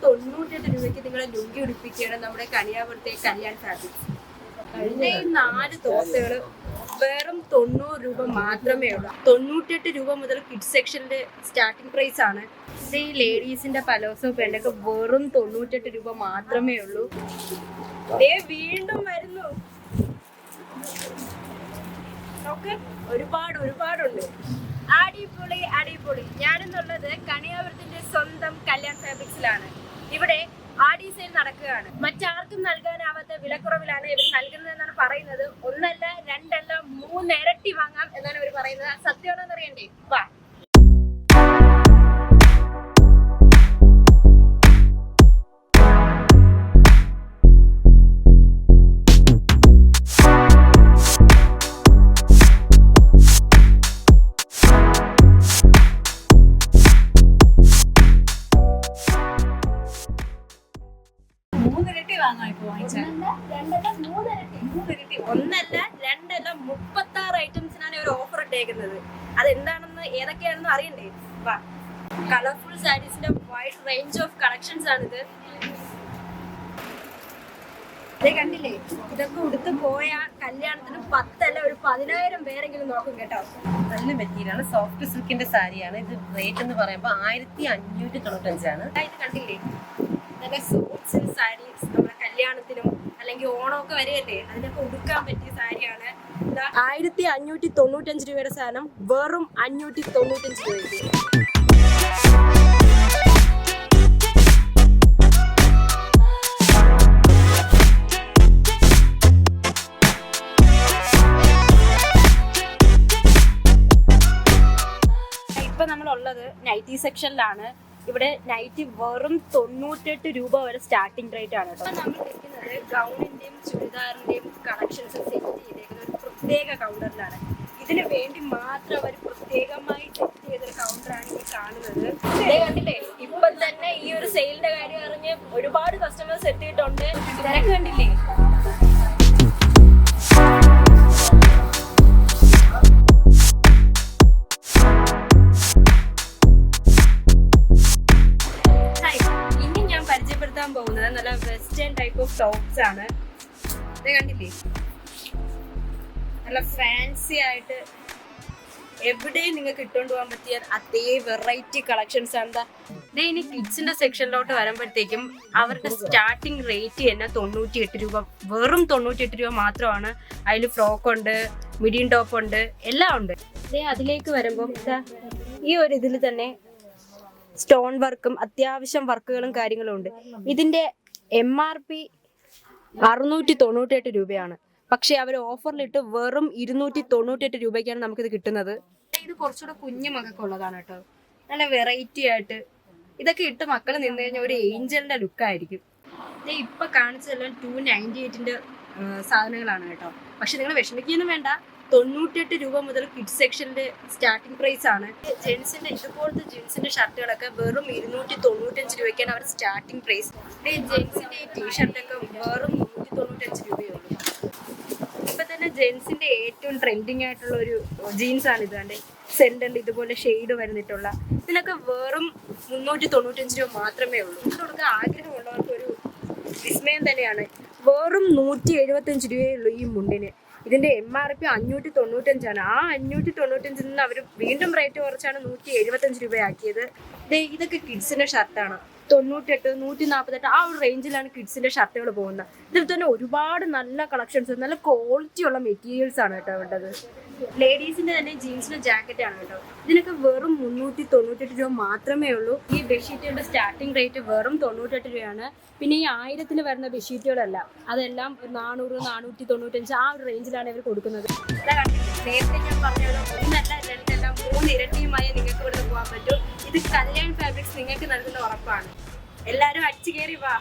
98 രൂപയ്ക്ക് നിങ്ങളെ ലുങ്കി ഉടുപ്പിക്കുകയാണ് നമ്മുടെ കണിയാപുരത്തെ കല്യാൺ ഫാബ്രിക്സ്. കഴിഞ്ഞ ഈ 4 തോർത്തുകൾ വെറും 90 രൂപ മാത്രമേ ഉള്ളൂ. 98 രൂപ മുതൽ കിഡ്സ് സെക്ഷന്റെ സ്റ്റാർട്ടിംഗ് പ്രൈസ് ആണ്. ഈ ലേഡീസിന്റെ പലോസോ പെണ്ണൊക്കെ വെറും 98 രൂപ മാത്രമേ ഉള്ളൂ. വീണ്ടും വരുന്നു. ഒരുപാടുണ്ട്. അടിപൊളി അടിപൊളി. ഞാനെന്നുള്ളത് കണിയാപുരത്തിന്റെ സ്വന്തം കല്യാൺ ഫാബ്രിക്സിലാണ്. ഇവിടെ ആടി സെയിൽ നടക്കുകയാണ്. മറ്റാർക്കും നൽകാനാവാത്ത വിലക്കുറവിലാണ് ഇവർ നൽകുന്നതെന്നാണ് പറയുന്നത്. ഒന്നല്ല, രണ്ടല്ല, 3 ഇരട്ടി വാങ്ങാം എന്നാണ് ഇവർ പറയുന്നത്. സത്യമാണെന്ന് അറിയണ്ടേ? വാ. ഒന്നല്ല, രണ്ടല്ല, 36 ഐറ്റംസിനാണ് ഇവർ ഓഫർ ഇട്ടേക്കുന്നത്. അതെന്താണെന്ന് ഏതൊക്കെയാണെന്ന് അറിയണ്ടേ? വാ. കളർഫുൾ സാരീസിന്റെ വൈഡ് റേഞ്ച് ഓഫ് കളക്ഷൻസ് ആണിത്. കണ്ടില്ലേ? ഇതൊക്കെ ഉടുത്ത് പോയ കല്യാണത്തിന് 10 അല്ല, ഒരു 10,000 പേരെങ്കിലും നോക്കും കേട്ടോ. നല്ല മെറ്റീരിയലാണ്, സോഫ്റ്റ് സിൽക്കിന്റെ സാരിയാണ്. ഇത് റേറ്റ് എന്ന് പറയുമ്പോൾ 1595 ആണ്. ഇത് കണ്ടില്ലേ? നല്ല സോഫ്റ്റ് സിൽക്ക് സാരീസ് നമ്മുടെ കല്യാണത്തിനും അല്ലെങ്കിൽ ഓണമൊക്കെ വരെയല്ലേ, അതിനൊക്കെ ഉടുക്കാൻ പറ്റിയ സാരിയാണ്. 1595 രൂപയുടെ സാധനം വെറും 595 രൂപയ്ക്ക്. ഇപ്പൊ നമ്മളുള്ളത് നൈറ്റി സെക്ഷനിലാണ്. ഇവിടെ നൈറ്റി വെറും 98 രൂപ വരെ സ്റ്റാർട്ടിംഗ് റേറ്റ് ആണ് കേട്ടോ. നമ്മൾ നിൽക്കുന്നത് ഗൗണിന്റെയും ചുരിദാറിന്റെയും കളക്ഷൻസ് സെറ്റ് ചെയ്തേക്കുന്ന ഒരു പ്രത്യേക കൗണ്ടറിലാണ്. ഇതിന് വേണ്ടി മാത്രം അവർ പ്രത്യേകമായി സെറ്റ് ചെയ്തൊരു കൗണ്ടറാണ് ഈ കാണുന്നത്. കണ്ടില്ലേ? ഇപ്പൊ തന്നെ ഈ ഒരു സെയിലിന്റെ കാര്യം അറിഞ്ഞ് ഒരുപാട് കസ്റ്റമേഴ്സ് എത്തിയിട്ടുണ്ട്. തിരക്ക് കണ്ടില്ലേ? പോകുന്നത് നല്ല വെസ്റ്റേൺ ടൈപ്പ് ഓഫ് ടോപ്സ് ആണ്. ഇത് കണ്ടില്ലേ? നല്ല ഫാൻസി ആയിട്ട് എവിടെയും നിങ്ങൾക്ക് ഇട്ടുകൊണ്ട് പോകാൻ പറ്റിയ അതേ വെറൈറ്റി കളക്ഷൻസ് ആണ്. ഇനി കിഡ്സിന്റെ സെക്ഷനിലോട്ട് വരുമ്പോഴത്തേക്കും അവരുടെ സ്റ്റാർട്ടിങ് റേറ്റ് തന്നെ 98 രൂപ, വെറും 98 രൂപ മാത്രമാണ്. അതിൽ ഫ്രോക്ക് ഉണ്ട്, മിഡിയം ടോപ്പ് ഉണ്ട്, എല്ലാം ഉണ്ട്. അതിലേക്ക് വരുമ്പോൾ ഈ ഒരു ഇതിൽ തന്നെ സ്റ്റോൺ വർക്കും അത്യാവശ്യം വർക്കുകളും കാര്യങ്ങളും ഉണ്ട്. ഇതിന്റെ MRP 698 രൂപയാണ്. പക്ഷെ അവർ ഓഫറിലിട്ട് വെറും 298 രൂപയ്ക്കാണ് നമുക്കിത് കിട്ടുന്നത്. ഇത് കുറച്ചുകൂടെ കുഞ്ഞു മക്കൾക്കുള്ളതാണ് കേട്ടോ. നല്ല വെറൈറ്റി ആയിട്ട് ഇതൊക്കെ ഇട്ട് മക്കൾ നിന്ന് കഴിഞ്ഞാൽ ഒരു ഏഞ്ചലിന്റെ ലുക്കായിരിക്കും. ഇപ്പൊ കാണിച്ചതെല്ലാം 298ന്റെ സാധനങ്ങളാണ് കേട്ടോ. പക്ഷെ നിങ്ങൾ വിഷമിക്കൊന്നും വേണ്ട, 98 രൂപ മുതൽ കിഡ്സ് സെക്ഷന്റെ സ്റ്റാർട്ടിംഗ് പ്രൈസ് ആണ്. ജെൻസിന്റെ ഇതുപോലത്തെ ജെൻസിന്റെ ഷർട്ടുകളൊക്കെ വെറും 295 രൂപയ്ക്കാണ് അവർ സ്റ്റാർട്ടിംഗ് പ്രൈസ്. ജെൻസിന്റെ ഈ ടീഷർട്ടൊക്കെ വെറും 195 രൂപയുള്ളൂ. ഇപ്പൊ തന്നെ ജെൻസിന്റെ ഏറ്റവും ട്രെൻഡിങ് ആയിട്ടുള്ള ഒരു ജീൻസ് ആണ് ഇത്. സെന്ററിൽ ഇതുപോലെ ഷെയ്ഡ് വരുന്നിട്ടുള്ള ഇതിനൊക്കെ വെറും 395 രൂപ മാത്രമേ ഉള്ളൂ. ഇത് കൊടുക്കാൻ ആഗ്രഹമുള്ളവർക്ക് ഒരു വിസ്മയം തന്നെയാണ്. വെറും 175 രൂപയേ ഉള്ളൂ ഈ മുണ്ടിന്. ഇതിന്റെ MRP 595 ആണ്. ആ 595 നിന്ന് അവർ വീണ്ടും റേറ്റ് കുറച്ചാണ് 175 രൂപയാക്കിയത്. ഇതൊക്കെ കിഡ്സിന്റെ ഷർട്ടാണ്. 98, 148 ആ ഒരു റേഞ്ചിലാണ് കിഡ്സിന്റെ ഷർട്ടുകൾ പോകുന്നത്. ഇതിൽ തന്നെ ഒരുപാട് നല്ല കളക്ഷൻസ്, നല്ല ക്വാളിറ്റി ഉള്ള മെറ്റീരിയൽസ് ആണ് കേട്ടോ ഉള്ളത്. ലേഡീസിന്റെ തന്നെ ജീൻസിന്റെ ജാക്കറ്റ് ആണ് കേട്ടോ. ഇതിനൊക്കെ വെറും 398 രൂപ മാത്രമേ ഉള്ളൂ. ഈ ബെഡ്ഷീറ്റുകളുടെ സ്റ്റാർട്ടിംഗ് റേറ്റ് വെറും 98 രൂപയാണ്. പിന്നെ ഈ 1000 വരുന്ന ബെഡ്ഷീറ്റുകളല്ല, അതെല്ലാം 400, 495 ആ ഒരു റേഞ്ചിലാണ് ഇവർ കൊടുക്കുന്നത്. നേരത്തെ ഞാൻ പറഞ്ഞത് ഒന്നല്ല, രണ്ടല്ല, 3 ഇരട്ടിയുമായി നിങ്ങൾക്ക് ഇവിടെ പോകാൻ പറ്റും. ഇത് കല്യാൺ ഫാബ്രിക്സ് നിങ്ങൾക്ക് നൽകുന്ന ഉറപ്പാണ്. എല്ലാവരും അടിച്ചു കയറി വാ.